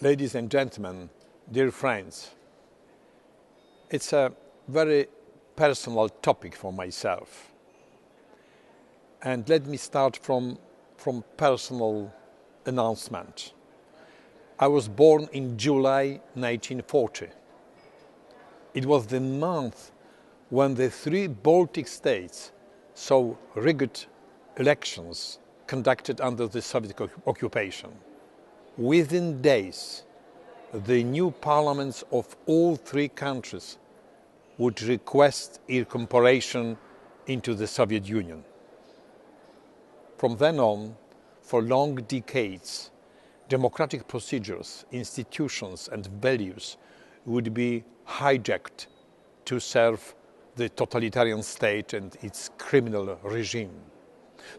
Ladies and gentlemen, dear friends, it's a very personal topic for myself. And let me start from personal announcement. I was born in July 1940. It was the month when the three Baltic states saw rigged elections conducted under the Soviet occupation. Within days, the new parliaments of all three countries would request incorporation into the Soviet Union. From then on, for long decades, democratic procedures, institutions and values would be hijacked to serve the totalitarian state and its criminal regime.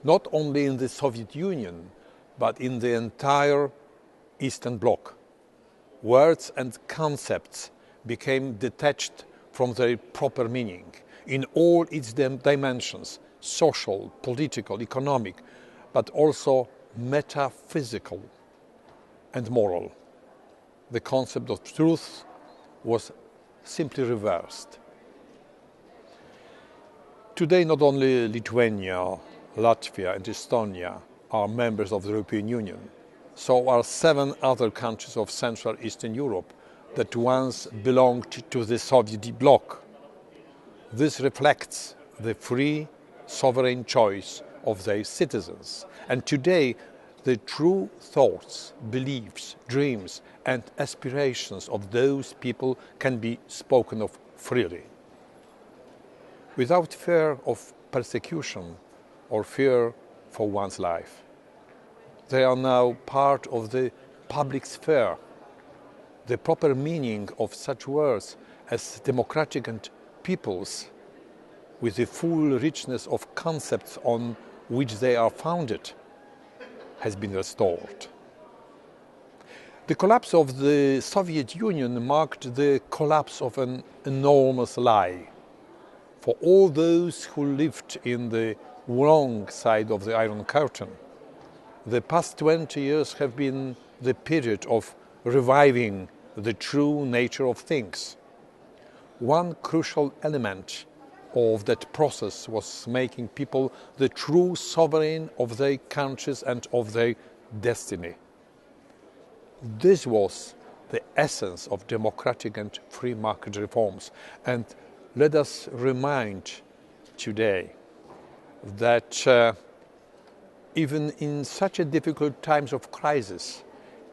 Not only in the Soviet Union, but in the entire Eastern Bloc. Words and concepts became detached from their proper meaning in all its dimensions, social, political, economic, but also metaphysical and moral. The concept of truth was simply reversed. Today, not only Lithuania, Latvia and Estonia are members of the European Union, so are 7 other countries of Central Eastern Europe that once belonged to the Soviet bloc. This reflects the free, sovereign choice of their citizens. And today, the true thoughts, beliefs, dreams and aspirations of those people can be spoken of freely, without fear of persecution or fear for one's life. They are now part of the public sphere. The proper meaning of such words as democratic and peoples, with the full richness of concepts on which they are founded, has been restored. The collapse of the Soviet Union marked the collapse of an enormous lie. For all those who lived in the wrong side of the Iron Curtain, the past 20 years have been the period of reviving the true nature of things. One crucial element of that process was making people the true sovereign of their countries and of their destiny. This was the essence of democratic and free market reforms. And let us remind today that even in such a difficult times of crisis,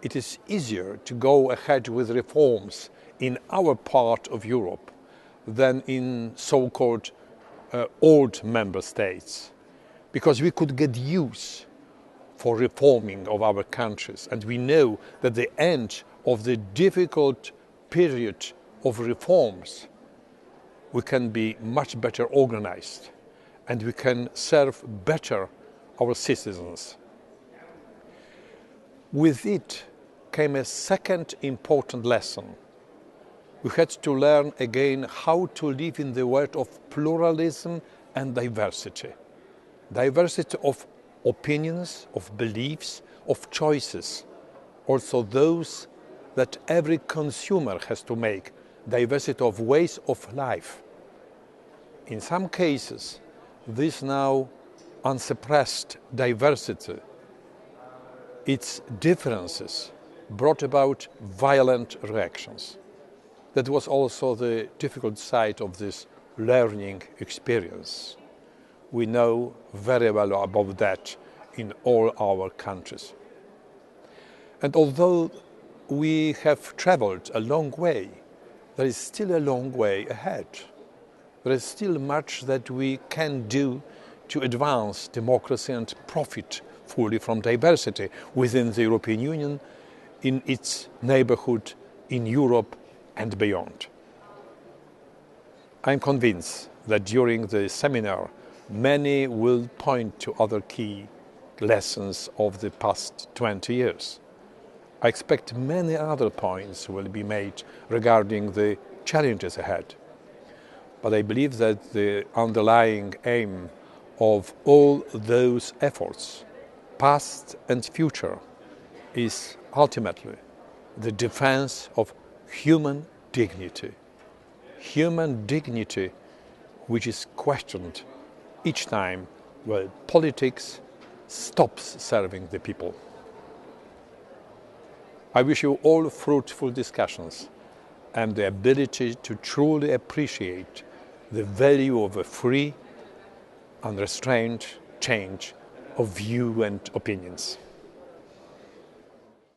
it is easier to go ahead with reforms in our part of Europe than in so-called old member states, because we could get use for reforming of our countries, and we know that the end of the difficult period of reforms, we can be much better organized and we can serve better our citizens. With it came a second important lesson. We had to learn again how to live in the world of pluralism and diversity. Diversity of opinions, of beliefs, of choices. Also those that every consumer has to make. Diversity of ways of life. In some cases, this now unsuppressed diversity, its differences brought about violent reactions. That was also the difficult side of this learning experience. We know very well about that in all our countries. And although we have traveled a long way, there is still a long way ahead. There is still much that we can do to advance democracy and profit fully from diversity within the European Union, in its neighborhood, in Europe and beyond. I am convinced that during the seminar, many will point to other key lessons of the past 20 years. I expect many other points will be made regarding the challenges ahead. But I believe that the underlying aim of all those efforts, past and future, is ultimately the defense of human dignity. Human dignity which is questioned each time when politics stops serving the people. I wish you all fruitful discussions and the ability to truly appreciate the value of a free, unrestrained change of view and opinions.